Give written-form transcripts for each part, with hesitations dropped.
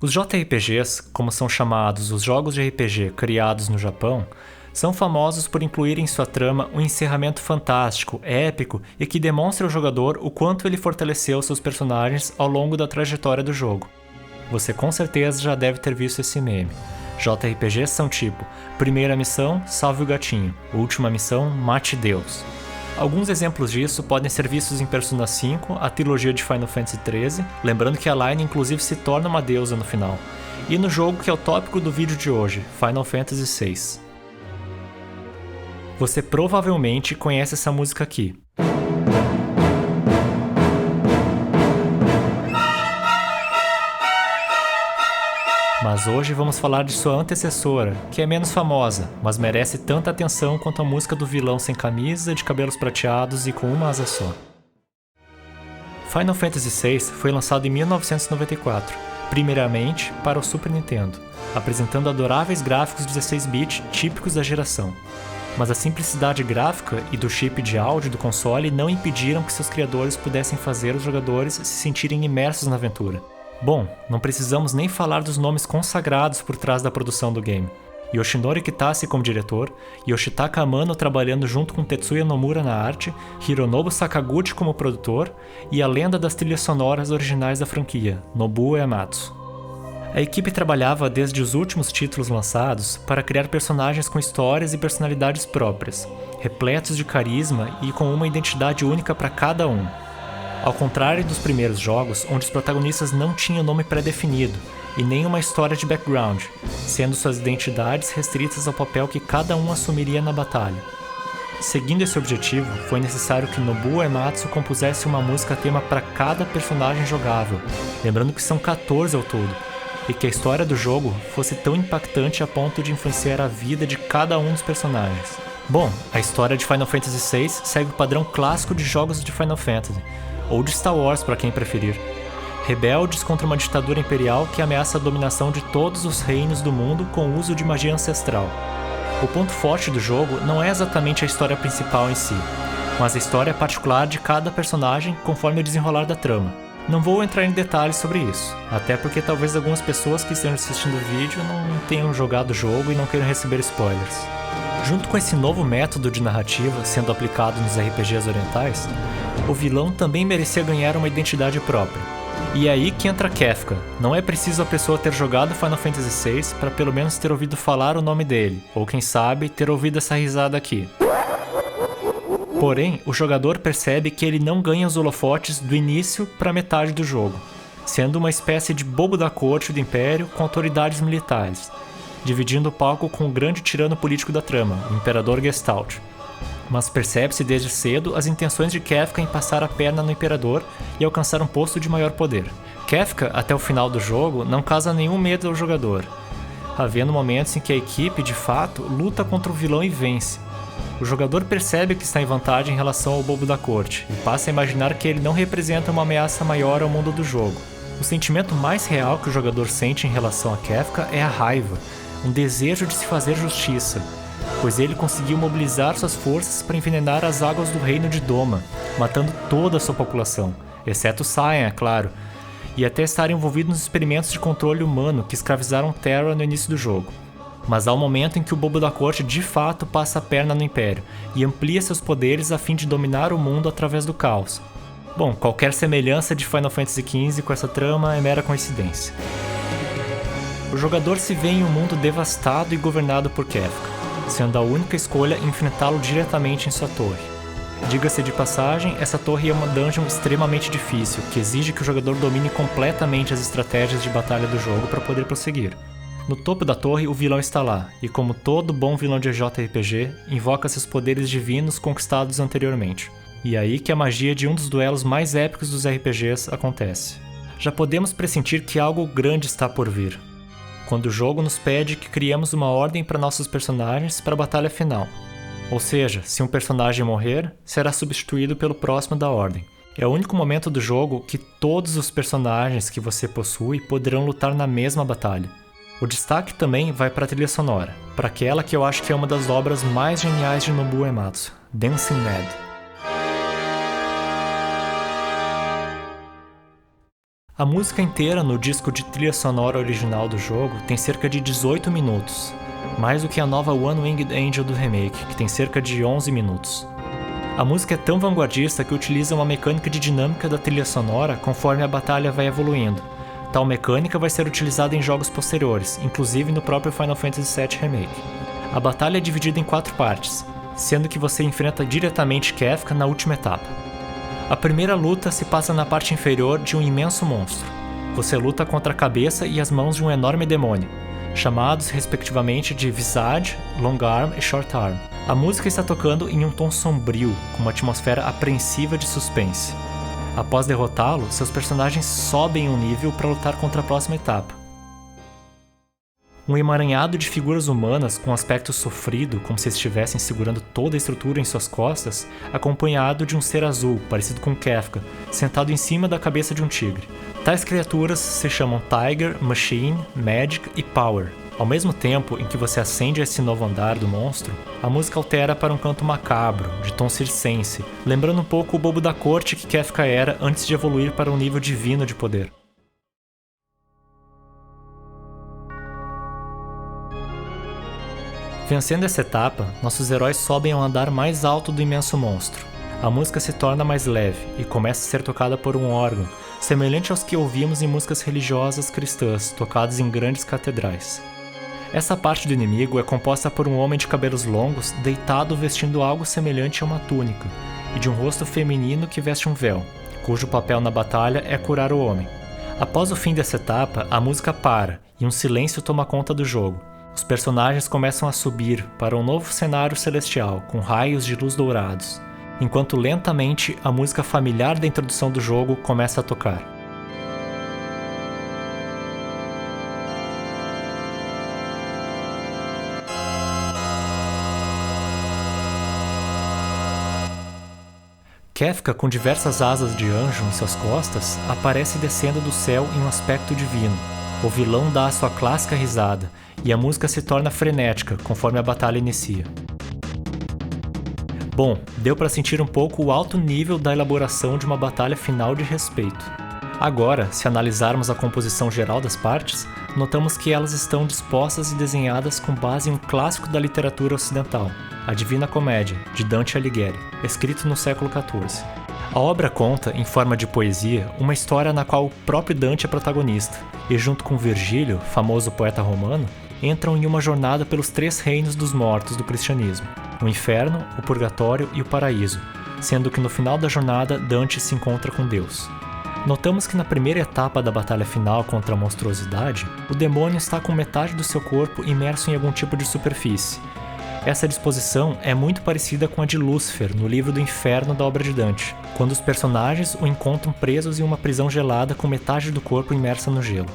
Os JRPGs, como são chamados os jogos de RPG criados no Japão, são famosos por incluir em sua trama um encerramento fantástico, épico e que demonstra ao jogador o quanto ele fortaleceu seus personagens ao longo da trajetória do jogo. Você com certeza já deve ter visto esse meme. JRPGs são tipo: primeira missão, salve o gatinho; última missão, mate Deus. Alguns exemplos disso podem ser vistos em Persona 5, a trilogia de Final Fantasy XIII, lembrando que a Line inclusive se torna uma deusa no final, e no jogo que é o tópico do vídeo de hoje, Final Fantasy VI. Você provavelmente conhece essa música aqui. Mas hoje vamos falar de sua antecessora, que é menos famosa, mas merece tanta atenção quanto a música do vilão sem camisa, de cabelos prateados e com uma asa só. Final Fantasy VI foi lançado em 1994, primeiramente para o Super Nintendo, apresentando adoráveis gráficos 16-bit típicos da geração. Mas a simplicidade gráfica e do chip de áudio do console não impediram que seus criadores pudessem fazer os jogadores se sentirem imersos na aventura. Bom, não precisamos nem falar dos nomes consagrados por trás da produção do game. Yoshinori Kitase como diretor, Yoshitaka Amano trabalhando junto com Tetsuya Nomura na arte, Hironobu Sakaguchi como produtor e a lenda das trilhas sonoras originais da franquia, Nobuo Uematsu. A equipe trabalhava desde os últimos títulos lançados para criar personagens com histórias e personalidades próprias, repletos de carisma e com uma identidade única para cada um. Ao contrário dos primeiros jogos, onde os protagonistas não tinham nome pré-definido e nem uma história de background, sendo suas identidades restritas ao papel que cada um assumiria na batalha. Seguindo esse objetivo, foi necessário que Nobuo Uematsu compusesse uma música tema para cada personagem jogável, lembrando que são 14 ao todo, e que a história do jogo fosse tão impactante a ponto de influenciar a vida de cada um dos personagens. Bom, a história de Final Fantasy VI segue o padrão clássico de jogos de Final Fantasy, ou de Star Wars para quem preferir. Rebeldes contra uma ditadura imperial que ameaça a dominação de todos os reinos do mundo com o uso de magia ancestral. O ponto forte do jogo não é exatamente a história principal em si, mas a história particular de cada personagem conforme o desenrolar da trama. Não vou entrar em detalhes sobre isso, até porque talvez algumas pessoas que estejam assistindo o vídeo não tenham jogado o jogo e não queiram receber spoilers. Junto com esse novo método de narrativa sendo aplicado nos RPGs orientais, o vilão também merecia ganhar uma identidade própria. E é aí que entra Kefka. Não é preciso a pessoa ter jogado Final Fantasy VI para pelo menos ter ouvido falar o nome dele, ou quem sabe, ter ouvido essa risada aqui. Porém, o jogador percebe que ele não ganha os holofotes do início para metade do jogo, sendo uma espécie de bobo da corte do Império com autoridades militares, dividindo o palco com o grande tirano político da trama, o Imperador Gestalt. Mas percebe-se desde cedo as intenções de Kefka em passar a perna no Imperador e alcançar um posto de maior poder. Kefka, até o final do jogo, não causa nenhum medo ao jogador, havendo momentos em que a equipe, de fato, luta contra o vilão e vence. O jogador percebe que está em vantagem em relação ao bobo da corte e passa a imaginar que ele não representa uma ameaça maior ao mundo do jogo. O sentimento mais real que o jogador sente em relação a Kefka é a raiva, um desejo de se fazer justiça, pois ele conseguiu mobilizar suas forças para envenenar as águas do reino de Doma, matando toda a sua população, exceto Cyan, é claro, e até estar envolvido nos experimentos de controle humano que escravizaram Terra no início do jogo. Mas há um momento em que o bobo da corte de fato passa a perna no Império e amplia seus poderes a fim de dominar o mundo através do caos. Bom, qualquer semelhança de Final Fantasy XV com essa trama é mera coincidência. O jogador se vê em um mundo devastado e governado por Kefka, sendo a única escolha enfrentá-lo diretamente em sua torre. Diga-se de passagem, essa torre é uma dungeon extremamente difícil, que exige que o jogador domine completamente as estratégias de batalha do jogo para poder prosseguir. No topo da torre, o vilão está lá, e como todo bom vilão de JRPG, invoca seus poderes divinos conquistados anteriormente. E é aí que a magia de um dos duelos mais épicos dos RPGs acontece. Já podemos pressentir que algo grande está por vir, quando o jogo nos pede que criemos uma ordem para nossos personagens para a batalha final. Ou seja, se um personagem morrer, será substituído pelo próximo da ordem. É o único momento do jogo que todos os personagens que você possui poderão lutar na mesma batalha. O destaque também vai para a trilha sonora, para aquela que eu acho que é uma das obras mais geniais de Nobuo Uematsu, Dancing Mad. A música inteira no disco de trilha sonora original do jogo tem cerca de 18 minutos, mais do que a nova One Winged Angel do remake, que tem cerca de 11 minutos. A música é tão vanguardista que utiliza uma mecânica de dinâmica da trilha sonora conforme a batalha vai evoluindo. Tal mecânica vai ser utilizada em jogos posteriores, inclusive no próprio Final Fantasy VII Remake. A batalha é dividida em 4 partes, sendo que você enfrenta diretamente Kefka na última etapa. A primeira luta se passa na parte inferior de um imenso monstro. Você luta contra a cabeça e as mãos de um enorme demônio, chamados respectivamente de Visage, Long Arm e Short Arm. A música está tocando em um tom sombrio, com uma atmosfera apreensiva de suspense. Após derrotá-lo, seus personagens sobem um nível para lutar contra a próxima etapa. Um emaranhado de figuras humanas com aspecto sofrido, como se estivessem segurando toda a estrutura em suas costas, acompanhado de um ser azul, parecido com Kefka, sentado em cima da cabeça de um tigre. Tais criaturas se chamam Tiger, Machine, Magic e Power. Ao mesmo tempo em que você ascende a esse novo andar do monstro, a música altera para um canto macabro, de tom circense, lembrando um pouco o bobo da corte que Kefka era antes de evoluir para um nível divino de poder. Vencendo essa etapa, nossos heróis sobem ao andar mais alto do imenso monstro. A música se torna mais leve e começa a ser tocada por um órgão, semelhante aos que ouvimos em músicas religiosas cristãs, tocadas em grandes catedrais. Essa parte do inimigo é composta por um homem de cabelos longos, deitado vestindo algo semelhante a uma túnica, e de um rosto feminino que veste um véu, cujo papel na batalha é curar o homem. Após o fim dessa etapa, a música para, e um silêncio toma conta do jogo. Os personagens começam a subir para um novo cenário celestial, com raios de luz dourados, enquanto lentamente a música familiar da introdução do jogo começa a tocar. Kefka, com diversas asas de anjo em suas costas, aparece descendo do céu em um aspecto divino. O vilão dá a sua clássica risada, e a música se torna frenética conforme a batalha inicia. Bom, deu para sentir um pouco o alto nível da elaboração de uma batalha final de respeito. Agora, se analisarmos a composição geral das partes, notamos que elas estão dispostas e desenhadas com base em um clássico da literatura ocidental, a Divina Comédia, de Dante Alighieri, escrito no século XIV. A obra conta, em forma de poesia, uma história na qual o próprio Dante é protagonista, e junto com Virgílio, famoso poeta romano, entram em uma jornada pelos 3 reinos dos mortos do cristianismo, o inferno, o purgatório e o paraíso, sendo que no final da jornada Dante se encontra com Deus. Notamos que na primeira etapa da batalha final contra a monstruosidade, o demônio está com metade do seu corpo imerso em algum tipo de superfície. Essa disposição é muito parecida com a de Lúcifer no livro do Inferno da obra de Dante, quando os personagens o encontram presos em uma prisão gelada com metade do corpo imersa no gelo.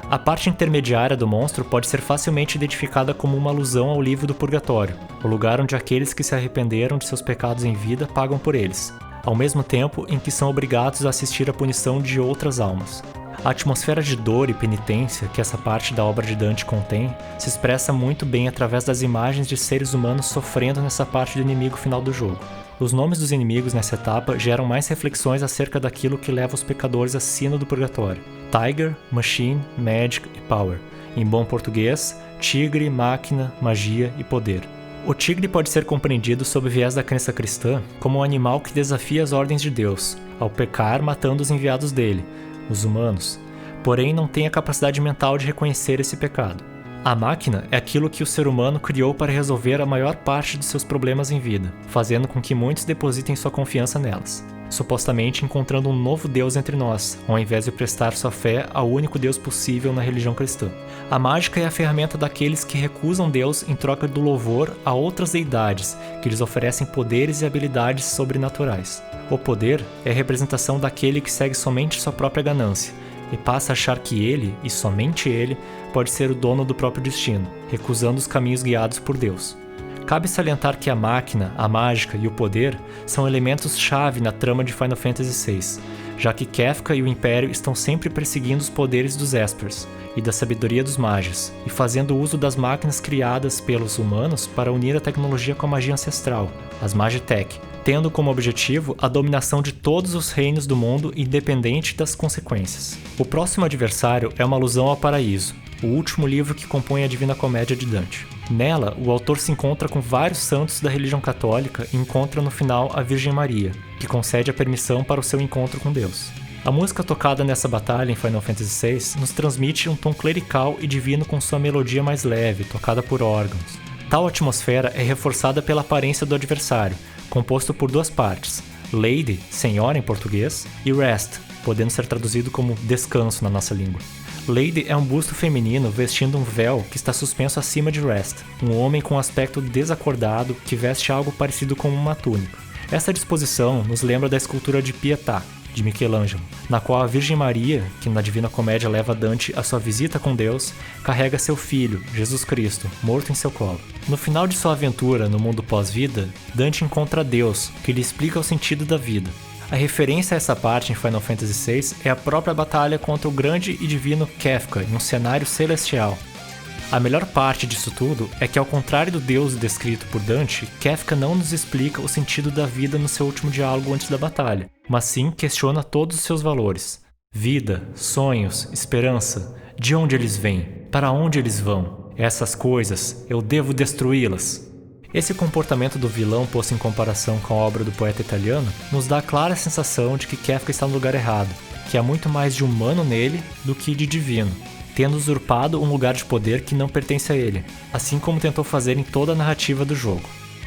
A parte intermediária do monstro pode ser facilmente identificada como uma alusão ao livro do Purgatório, o lugar onde aqueles que se arrependeram de seus pecados em vida pagam por eles, ao mesmo tempo em que são obrigados a assistir à punição de outras almas. A atmosfera de dor e penitência que essa parte da obra de Dante contém se expressa muito bem através das imagens de seres humanos sofrendo nessa parte do inimigo final do jogo. Os nomes dos inimigos nessa etapa geram mais reflexões acerca daquilo que leva os pecadores acima do purgatório. Tiger, Machine, Magic e Power. Em bom português, tigre, máquina, magia e poder. O tigre pode ser compreendido sob o viés da crença cristã como um animal que desafia as ordens de Deus, ao pecar matando os enviados dele, os humanos, porém não tem a capacidade mental de reconhecer esse pecado. A máquina é aquilo que o ser humano criou para resolver a maior parte de seus problemas em vida, fazendo com que muitos depositem sua confiança nelas, supostamente encontrando um novo Deus entre nós, ao invés de prestar sua fé ao único Deus possível na religião cristã. A mágica é a ferramenta daqueles que recusam Deus em troca do louvor a outras deidades, que lhes oferecem poderes e habilidades sobrenaturais. O poder é a representação daquele que segue somente sua própria ganância, e passa a achar que ele, e somente ele, pode ser o dono do próprio destino, recusando os caminhos guiados por Deus. Cabe salientar que a máquina, a mágica e o poder são elementos-chave na trama de Final Fantasy VI, já que Kefka e o Império estão sempre perseguindo os poderes dos Espers e da sabedoria dos Mages, e fazendo uso das máquinas criadas pelos humanos para unir a tecnologia com a magia ancestral, as Magitech, tendo como objetivo a dominação de todos os reinos do mundo independente das consequências. O próximo adversário é uma alusão ao Paraíso, o último livro que compõe a Divina Comédia de Dante. Nela, o autor se encontra com vários santos da religião católica e encontra no final a Virgem Maria, que concede a permissão para o seu encontro com Deus. A música tocada nessa batalha em Final Fantasy VI nos transmite um tom clerical e divino com sua melodia mais leve, tocada por órgãos. Tal atmosfera é reforçada pela aparência do adversário, composto por duas partes, Lady, senhora em português, e Rest, podendo ser traduzido como descanso na nossa língua. Lady é um busto feminino vestindo um véu que está suspenso acima de Rest, um homem com aspecto desacordado que veste algo parecido com uma túnica. Essa disposição nos lembra da escultura de Pietà, de Michelangelo, na qual a Virgem Maria, que na Divina Comédia leva Dante à sua visita com Deus, carrega seu filho, Jesus Cristo, morto em seu colo. No final de sua aventura no mundo pós-vida, Dante encontra Deus, que lhe explica o sentido da vida. A referência a essa parte em Final Fantasy VI é a própria batalha contra o grande e divino Kefka em um cenário celestial. A melhor parte disso tudo é que, ao contrário do Deus descrito por Dante, Kefka não nos explica o sentido da vida no seu último diálogo antes da batalha, mas sim questiona todos os seus valores. Vida, sonhos, esperança, de onde eles vêm, para onde eles vão. Essas coisas, eu devo destruí-las. Esse comportamento do vilão posto em comparação com a obra do poeta italiano nos dá a clara sensação de que Kefka está no lugar errado, que há muito mais de humano nele do que de divino, tendo usurpado um lugar de poder que não pertence a ele, assim como tentou fazer em toda a narrativa do jogo.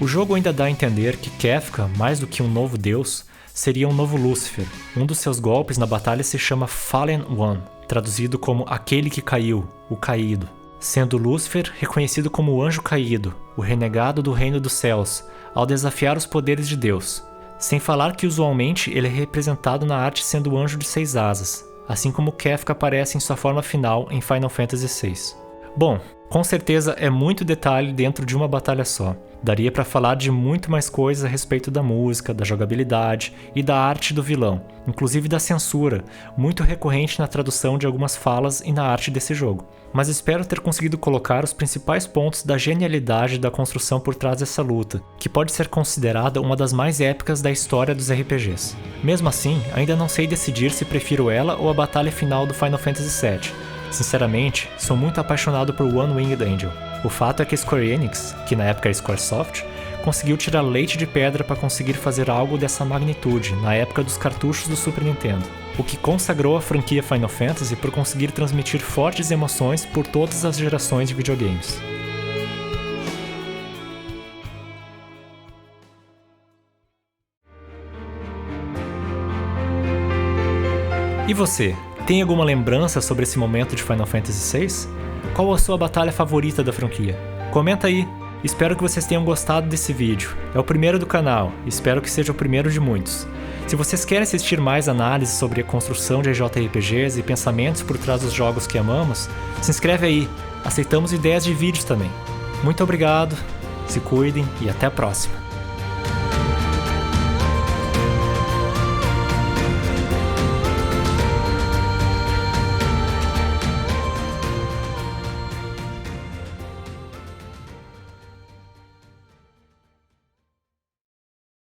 O jogo ainda dá a entender que Kefka, mais do que um novo deus, seria um novo Lúcifer. Um dos seus golpes na batalha se chama Fallen One, traduzido como aquele que caiu, o caído, sendo Lúcifer reconhecido como o anjo caído, o renegado do reino dos céus, ao desafiar os poderes de Deus. Sem falar que usualmente ele é representado na arte sendo o anjo de 6 asas, assim como Kefka aparece em sua forma final em Final Fantasy VI. Bom, com certeza é muito detalhe dentro de uma batalha só. Daria para falar de muito mais coisas a respeito da música, da jogabilidade e da arte do vilão, inclusive da censura, muito recorrente na tradução de algumas falas e na arte desse jogo. Mas espero ter conseguido colocar os principais pontos da genialidade da construção por trás dessa luta, que pode ser considerada uma das mais épicas da história dos RPGs. Mesmo assim, ainda não sei decidir se prefiro ela ou a batalha final do Final Fantasy VII. Sinceramente, sou muito apaixonado por One Winged Angel. O fato é que a Square Enix, que na época era Squaresoft, conseguiu tirar leite de pedra para conseguir fazer algo dessa magnitude na época dos cartuchos do Super Nintendo, o que consagrou a franquia Final Fantasy por conseguir transmitir fortes emoções por todas as gerações de videogames. E você, tem alguma lembrança sobre esse momento de Final Fantasy VI? Qual a sua batalha favorita da franquia? Comenta aí! Espero que vocês tenham gostado desse vídeo. É o primeiro do canal, e espero que seja o primeiro de muitos. Se vocês querem assistir mais análises sobre a construção de JRPGs e pensamentos por trás dos jogos que amamos, se inscreve aí, aceitamos ideias de vídeos também. Muito obrigado, se cuidem e até a próxima!